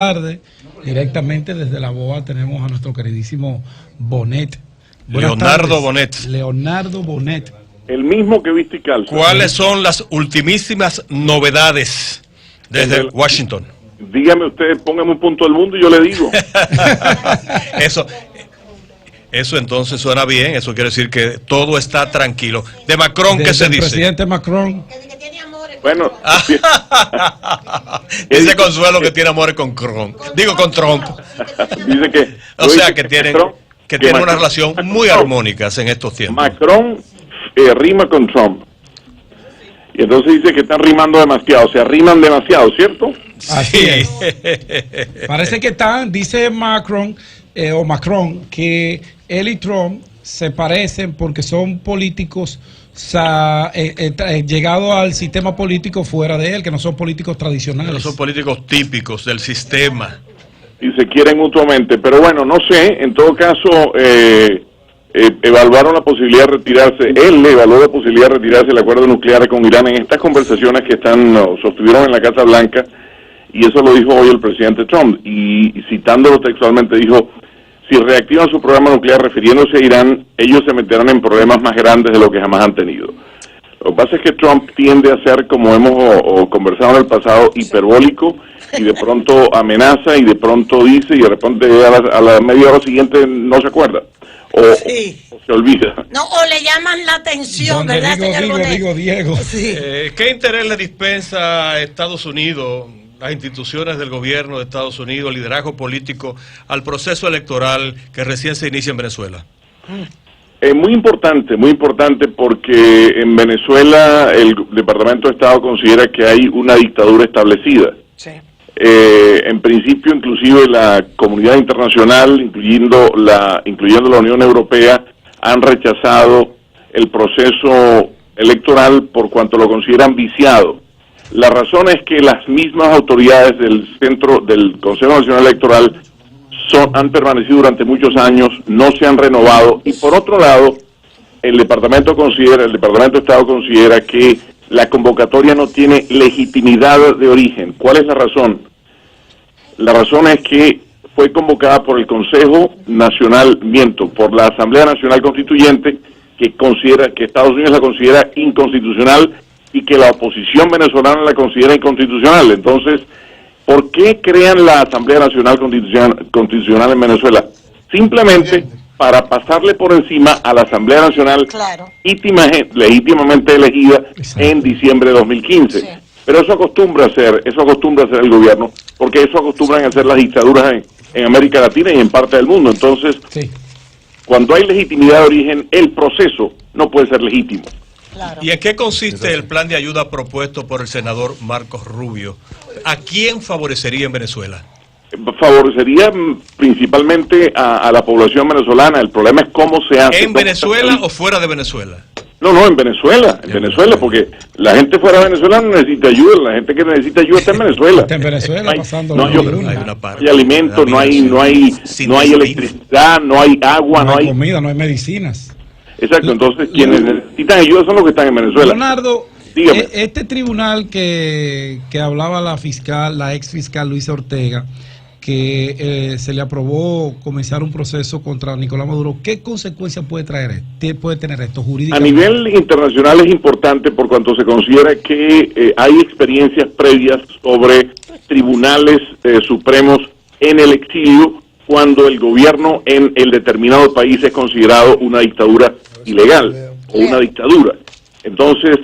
Tarde, directamente desde la BOA tenemos a nuestro queridísimo Bonet. Leonardo Bonet. Leonardo Bonet. El mismo que viste y calza. ¿Cuáles son las ultimísimas novedades desde Washington? Dígame usted, póngame un punto del mundo y yo le digo. Eso entonces suena bien, eso quiere decir que todo está tranquilo. De Macron, ¿qué se dice? El presidente Macron. Bueno, dice Consuelo que tiene amores con Trump. Digo, con Trump. Dice que... O sea, que tienen una relación muy armónica en estos tiempos. Macron rima con Trump. Y entonces dice que están rimando demasiado, se arriman demasiado, ¿cierto? Así es. Parece que dice Macron, que él y Trump se parecen porque son políticos llegados al sistema político fuera de él, que no son políticos tradicionales. No son políticos típicos del sistema. Y se quieren mutuamente, pero bueno, no sé, en todo caso, evaluaron la posibilidad de retirarse, él evaluó la posibilidad de retirarse del acuerdo nuclear con Irán en estas conversaciones que sostuvieron en la Casa Blanca, y eso lo dijo hoy el presidente Trump, y citándolo textualmente dijo: si reactivan su programa nuclear refiriéndose a Irán, ellos se meterán en problemas más grandes de lo que jamás han tenido. Lo que pasa es que Trump tiende a ser, como hemos conversado en el pasado, hiperbólico, y de pronto amenaza, y de pronto dice, y de repente a la media hora siguiente no se acuerda, o se olvida. No, o le llaman la atención, ¿verdad, señor Bonet? Diego. Sí. ¿Qué interés le dispensa a Estados Unidos, las instituciones del gobierno de Estados Unidos, el liderazgo político, al proceso electoral que recién se inicia en Venezuela? Muy importante porque en Venezuela el Departamento de Estado considera que hay una dictadura establecida. Sí. En principio, inclusive la comunidad internacional, incluyendo la Unión Europea, han rechazado el proceso electoral por cuanto lo consideran viciado. La razón es que las mismas autoridades del Consejo Nacional Electoral han permanecido durante muchos años, no se han renovado, y por otro lado, el Departamento de Estado considera que la convocatoria no tiene legitimidad de origen. ¿Cuál es la razón? La razón es que fue convocada por el Consejo Nacional, por la Asamblea Nacional Constituyente, que Estados Unidos la considera inconstitucional y que la oposición venezolana la considera inconstitucional. Entonces, ¿por qué crean la Asamblea Nacional Constitucional en Venezuela? Simplemente para pasarle por encima a la Asamblea Nacional, claro, legítimamente elegida en diciembre de 2015. Sí. Pero eso acostumbra a hacer el gobierno, porque eso acostumbran a hacer las dictaduras en América Latina y en parte del mundo. Entonces, cuando hay legitimidad de origen, el proceso no puede ser legítimo. Claro. ¿Y en qué consiste el plan de ayuda propuesto por el senador Marcos Rubio? ¿A quién favorecería en Venezuela? Favorecería principalmente a la población venezolana. El problema es cómo se hace. ¿En Venezuela o fuera de Venezuela? No, en Venezuela, porque la gente fuera de Venezuela no necesita ayuda, la gente que necesita ayuda está en Venezuela. Está en Venezuela pasando no hay alimentos, no hay electricidad, no hay agua, no hay comida, no hay medicinas. Exacto, entonces quienes necesitan ayuda son los que están en Venezuela. Leonardo, dígame. Este tribunal que hablaba la ex fiscal Luisa Ortega, que se le aprobó comenzar un proceso contra Nicolás Maduro, ¿qué consecuencias puede tener esto jurídicamente? A nivel internacional es importante por cuanto se considera que hay experiencias previas sobre tribunales supremos en el exilio cuando el gobierno en el determinado país es considerado una dictadura ilegal o una dictadura. Entonces,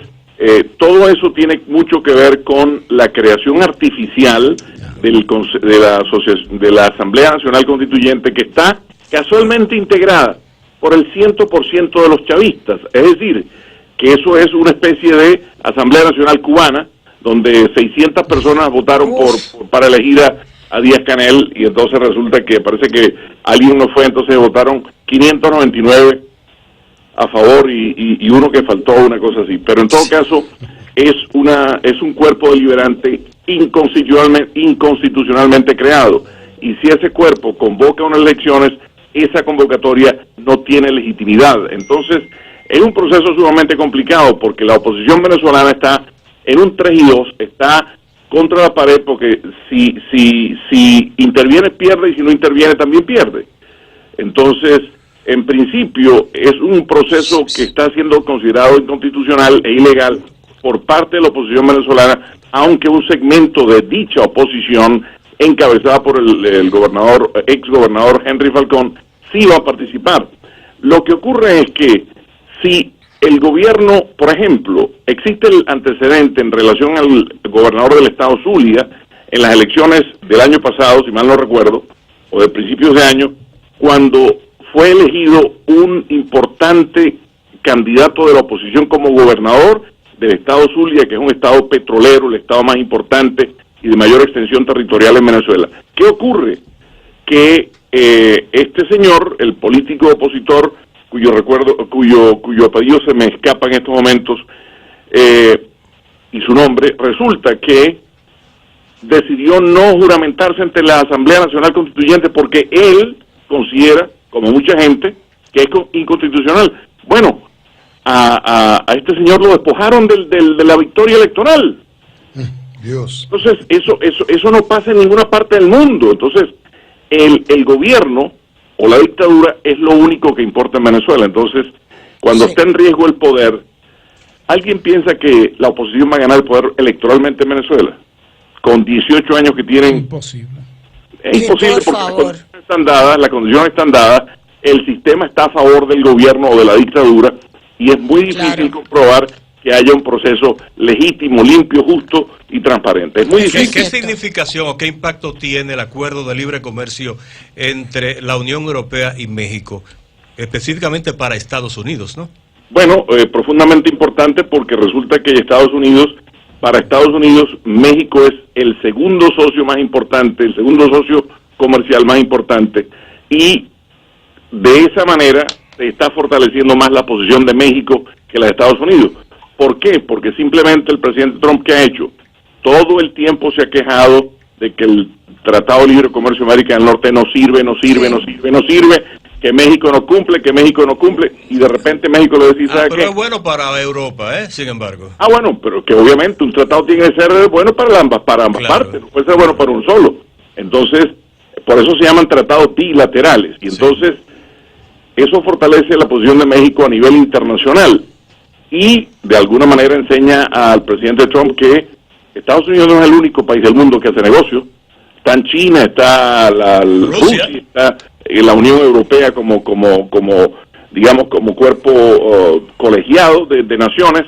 todo eso tiene mucho que ver con la creación artificial de la Asamblea Nacional Constituyente, que está casualmente integrada por el 100% de los chavistas. Es decir, que eso es una especie de Asamblea Nacional Cubana, donde 600 personas votaron para elegir a Díaz-Canel, y entonces resulta que parece que alguien no fue, entonces votaron 599 a favor y uno que faltó, una cosa así. Pero en todo caso es un cuerpo deliberante inconstitucionalmente creado, y si ese cuerpo convoca unas elecciones, esa convocatoria no tiene legitimidad. Entonces es un proceso sumamente complicado porque la oposición venezolana está en un 3-2, está contra la pared, porque si interviene pierde, y si no interviene también pierde. Entonces, en principio, es un proceso que está siendo considerado inconstitucional e ilegal por parte de la oposición venezolana, aunque un segmento de dicha oposición, encabezada por el gobernador, ex gobernador Henry Falcón, sí va a participar. Lo que ocurre es que si el gobierno, por ejemplo, existe el antecedente en relación al gobernador del estado Zulia, en las elecciones del año pasado, si mal no recuerdo, o de principios de año, cuando fue elegido un importante candidato de la oposición como gobernador del estado Zulia, que es un estado petrolero, el estado más importante y de mayor extensión territorial en Venezuela. ¿Qué ocurre? Que este señor, el político opositor, cuyo apellido se me escapa en estos momentos, y su nombre, resulta que decidió no juramentarse ante la Asamblea Nacional Constituyente porque él considera, como mucha gente, que es inconstitucional. Bueno, a este señor lo despojaron de la victoria electoral. Dios. Entonces, eso no pasa en ninguna parte del mundo. Entonces, el gobierno o la dictadura es lo único que importa en Venezuela. Entonces, cuando está en riesgo el poder, ¿alguien piensa que la oposición va a ganar el poder electoralmente en Venezuela? Con 18 años que tienen... Imposible. Es imposible porque las condiciones están dadas, el sistema está a favor del gobierno o de la dictadura, y es muy difícil comprobar que haya un proceso legítimo, limpio, justo y transparente. Es muy difícil. ¿Qué significación o qué impacto tiene el acuerdo de libre comercio entre la Unión Europea y México, específicamente para Estados Unidos, no? Bueno, profundamente importante, porque resulta que para Estados Unidos, México es el segundo socio más importante, el segundo socio comercial más importante, y de esa manera se está fortaleciendo más la posición de México que la de Estados Unidos. ¿Por qué? Porque simplemente el presidente Trump, ¿qué ha hecho? Todo el tiempo se ha quejado de que el Tratado de Libre Comercio de América del Norte no sirve, que México no cumple, y de repente México le decía, ¿sabe pero qué? es bueno para Europa, sin embargo. Bueno, pero que obviamente un tratado tiene que ser bueno para ambas partes, no puede ser bueno para un solo. Entonces, por eso se llaman tratados bilaterales, y entonces eso fortalece la posición de México a nivel internacional, y de alguna manera enseña al presidente Trump que Estados Unidos no es el único país del mundo que hace negocios. Está en China, está Rusia, está la Unión Europea como cuerpo colegiado de naciones,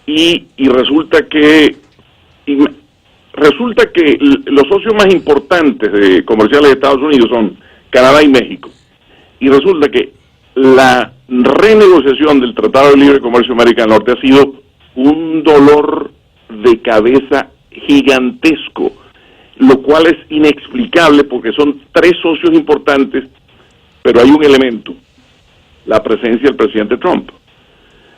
y resulta que los socios más importantes comerciales de Estados Unidos son Canadá y México, y resulta que la renegociación del Tratado de Libre Comercio de América del Norte ha sido un dolor de cabeza gigantesco, lo cual es inexplicable porque son tres socios importantes, pero hay un elemento: la presencia del presidente Trump.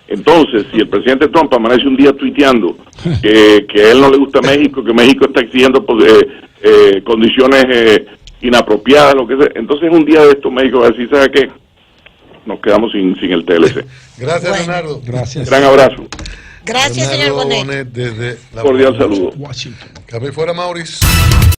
Entonces, si el presidente Trump amanece un día tuiteando que a él no le gusta México, que México está exigiendo condiciones inapropiadas, lo que sea, entonces un día de esto México va a decir, ¿sabe qué? Nos quedamos sin el TLC. Gracias, Leonardo. Gracias. Gran abrazo. Gracias, señor Leonardo Bonet. Bonet desde la Cordial saludo. Washington. Cambio fuera, Maurice.